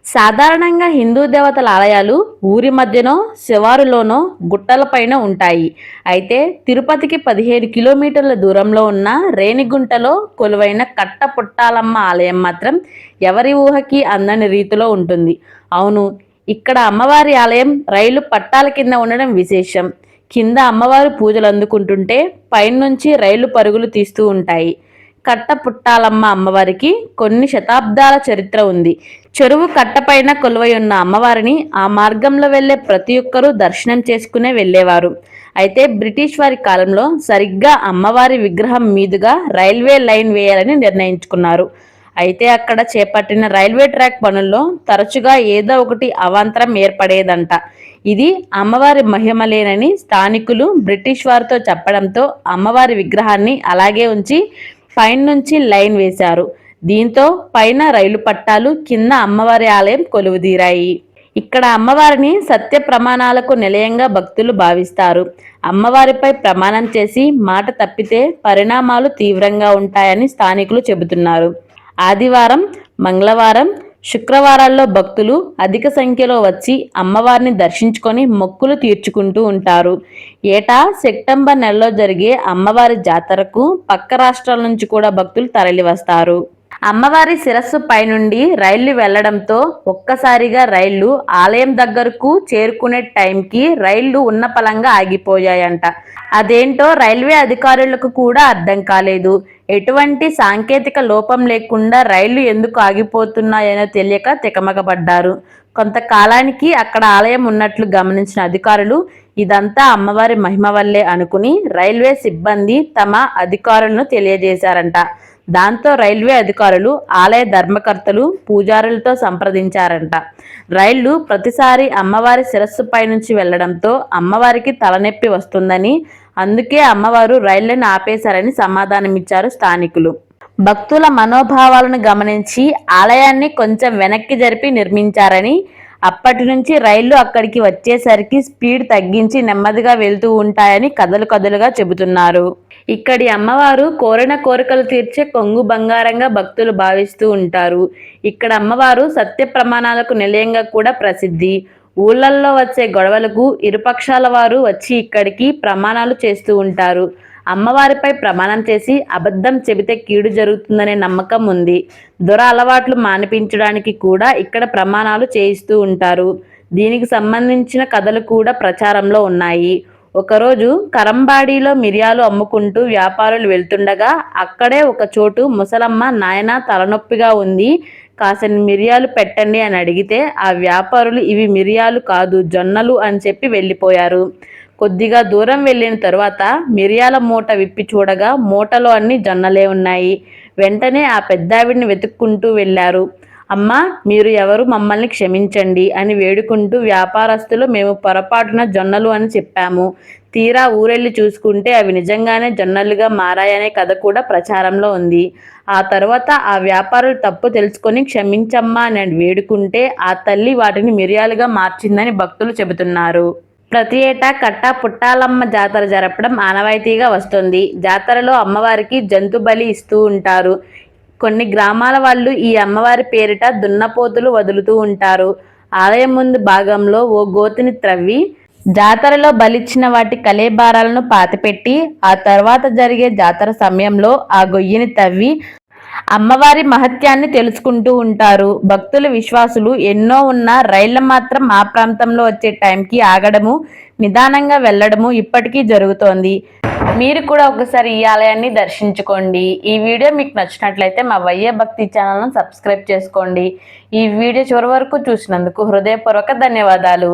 సాధారణంగా హిందూ దేవతల ఆలయాలు ఊరి మధ్యనో శివారులోనో గుట్టలపైన ఉంటాయి. అయితే తిరుపతికి 15 కిలోమీటర్ల దూరంలో ఉన్న రేణిగుంటలో కొలువైన కట్టపుట్టాలమ్మ ఆలయం మాత్రం ఎవరి ఊహకి అందని రీతిలో ఉంటుంది. అవును, ఇక్కడ అమ్మవారి ఆలయం రైలు పట్టాల కింద ఉండడం విశేషం. కింద అమ్మవారు పూజలు అందుకుంటుంటే పైనుంచి రైలు పరుగులు తీస్తూ ఉంటాయి. కట్టపుట్టాలమ్మ అమ్మవారికి కొన్ని శతాబ్దాల చరిత్ర ఉంది. చెరువు కట్టపైన కొలువై ఉన్న అమ్మవారిని ఆ మార్గంలో వెళ్లే ప్రతి ఒక్కరూ దర్శనం చేసుకునే వెళ్ళేవారు. అయితే బ్రిటిష్ వారి కాలంలో సరిగ్గా అమ్మవారి విగ్రహం మీదుగా రైల్వే లైన్ వేయాలని నిర్ణయించుకున్నారు. అయితే అక్కడ చేపట్టిన రైల్వే ట్రాక్ పనుల్లో తరచుగా ఏదో ఒకటి అవాంతరం ఏర్పడేదంట. ఇది అమ్మవారి మహిమలేనని స్థానికులు బ్రిటిష్ వారితో చెప్పడంతో అమ్మవారి విగ్రహాన్ని అలాగే ఉంచి పైనుంచి లైన్ వేశారు. దీంతో పైన రైలు పట్టాలు, కింద అమ్మవారి ఆలయం కొలువుదీరాయి. ఇక్కడ అమ్మవారిని సత్య ప్రమాణాలకు నిలయంగా భక్తులు భావిస్తారు. అమ్మవారిపై ప్రమాణం చేసి మాట తప్పితే పరిణామాలు తీవ్రంగా ఉంటాయని స్థానికులు చెబుతున్నారు. ఆదివారం, మంగళవారం, శుక్రవారాల్లో భక్తులు అధిక సంఖ్యలో వచ్చి అమ్మవారిని దర్శించుకొని మొక్కులు తీర్చుకుంటూ ఉంటారు. ఏటా సెప్టెంబర్ నెలలో జరిగే అమ్మవారి జాతరకు పక్క రాష్ట్రాల నుంచి కూడా భక్తులు తరలివస్తారు. అమ్మవారి శిరస్సు పైనుండి రైళ్లు వెళ్లడంతో ఒక్కసారిగా రైళ్లు ఆలయం దగ్గరకు చేరుకునే టైంకి రైళ్లు ఉన్న పలంగా ఆగిపోయాయంట. అదేంటో రైల్వే అధికారులకు కూడా అర్థం కాలేదు. ఎటువంటి సాంకేతిక లోపం లేకుండా రైళ్లు ఎందుకు ఆగిపోతున్నాయనో తెలియక తికమకపడ్డారు. కొంతకాలానికి అక్కడ ఆలయం ఉన్నట్లు గమనించిన అధికారులు ఇదంతా అమ్మవారి మహిమ వల్లే అనుకుని రైల్వే సిబ్బంది తమ అధికారులను తెలియజేశారంట. దాంతో రైల్వే అధికారులు ఆలయ ధర్మకర్తలు, పూజారులతో సంప్రదించారంట. రైళ్లు ప్రతిసారి అమ్మవారి శిరస్సు పై నుంచి వెళ్లడంతో అమ్మవారికి తలనొప్పి వస్తుందని, అందుకే అమ్మవారు రైళ్లను ఆపేశారని సమాధానమిచ్చారు స్థానికులు. భక్తుల మనోభావాలను గమనించి ఆలయాన్ని కొంచెం వెనక్కి జరిపి నిర్మించారని, అప్పటి నుంచి రైళ్లు అక్కడికి వచ్చేసరికి స్పీడ్ తగ్గించి నెమ్మదిగా వెళ్తూ ఉంటాయని కథలు కథలుగా చెబుతున్నారు. ఇక్కడి అమ్మవారు కోరిన కోరికలు తీర్చే కొంగు బంగారంగా భక్తులు భావిస్తూ ఉంటారు. ఇక్కడ అమ్మవారు సత్య ప్రమాణాలకు నిలయంగా కూడా ప్రసిద్ధి. ఊళ్ళల్లో వచ్చే గొడవలకు ఇరుపక్షాల వారు వచ్చి ఇక్కడికి ప్రమాణాలు చేస్తూ ఉంటారు. అమ్మవారిపై ప్రమాణం చేసి అబద్ధం చెబితే కీడు జరుగుతుందనే నమ్మకం ఉంది. దొర అలవాట్లు మానిపించడానికి కూడా ఇక్కడ ప్రమాణాలు చేయిస్తూ ఉంటారు. దీనికి సంబంధించిన కథలు కూడా ప్రచారంలో ఉన్నాయి. ఒకరోజు కరంబాడిలో మిరియాలు అమ్ముకుంటూ వ్యాపారులు వెళ్తుండగా అక్కడే ఒక చోటు ముసలమ్మ, నాయన తలనొప్పిగా ఉంది, కాసిన మిరియాలు పెట్టండి అని అడిగితే ఆ వ్యాపారులు ఇవి మిరియాలు కాదు జొన్నలు అని చెప్పి వెళ్ళిపోయారు. కొద్దిగా దూరం వెళ్ళిన తరువాత మిరియాల మూట విప్పి చూడగా మూటలో అన్ని జొన్నలే ఉన్నాయి. వెంటనే ఆ పెద్దావిడిని వెతుక్కుంటూ వెళ్ళారు. అమ్మా, మీరు ఎవరు, మమ్మల్ని క్షమించండి అని వేడుకుంటూ వ్యాపారస్తులు మేము పొరపాటున జొన్నలు అని చెప్పాము. తీరా ఊరెళ్ళి చూసుకుంటే అవి నిజంగానే జొన్నలుగా మారాయనే కథ కూడా ప్రచారంలో ఉంది. ఆ తర్వాత ఆ వ్యాపారులు తప్పు తెలుసుకొని క్షమించమ్మా అని వేడుకుంటే ఆ తల్లి వాటిని మిరియాలుగా మార్చిందని భక్తులు చెబుతున్నారు. ప్రతి ఏటా కట్ట పుట్టాలమ్మ జాతర జరపడం ఆనవాయితీగా వస్తుంది. జాతరలో అమ్మవారికి జంతు బలి ఇస్తూ ఉంటారు. కొన్ని గ్రామాల వాళ్ళు ఈ అమ్మవారి పేరిట దున్నపోతులు వదులుతూ ఉంటారు. ఆలయం ముందు భాగంలో ఓ గోతిని త్రవ్వి జాతరలో బలిచ్చిన వాటి కలేబారాలను పాతిపెట్టి ఆ తర్వాత జరిగే జాతర సమయంలో ఆ గొయ్యిని తవ్వి అమ్మవారి మహత్యాన్ని తెలుసుకుంటూ ఉంటారు. భక్తుల విశ్వాసులు ఎన్నో ఉన్నా రైళ్ల మాత్రం ఆ ప్రాంతంలో వచ్చే టైంకి ఆగడము, నిదానంగా వెళ్లడము ఇప్పటికీ జరుగుతోంది. మీరు కూడా ఒకసారి ఈ ఆలయాన్ని దర్శించుకోండి. ఈ వీడియో మీకు నచ్చినట్లయితే మా వయ్యే భక్తి ఛానల్ను సబ్స్క్రైబ్ చేసుకోండి. ఈ వీడియో చివరి వరకు చూసినందుకు హృదయపూర్వక ధన్యవాదాలు.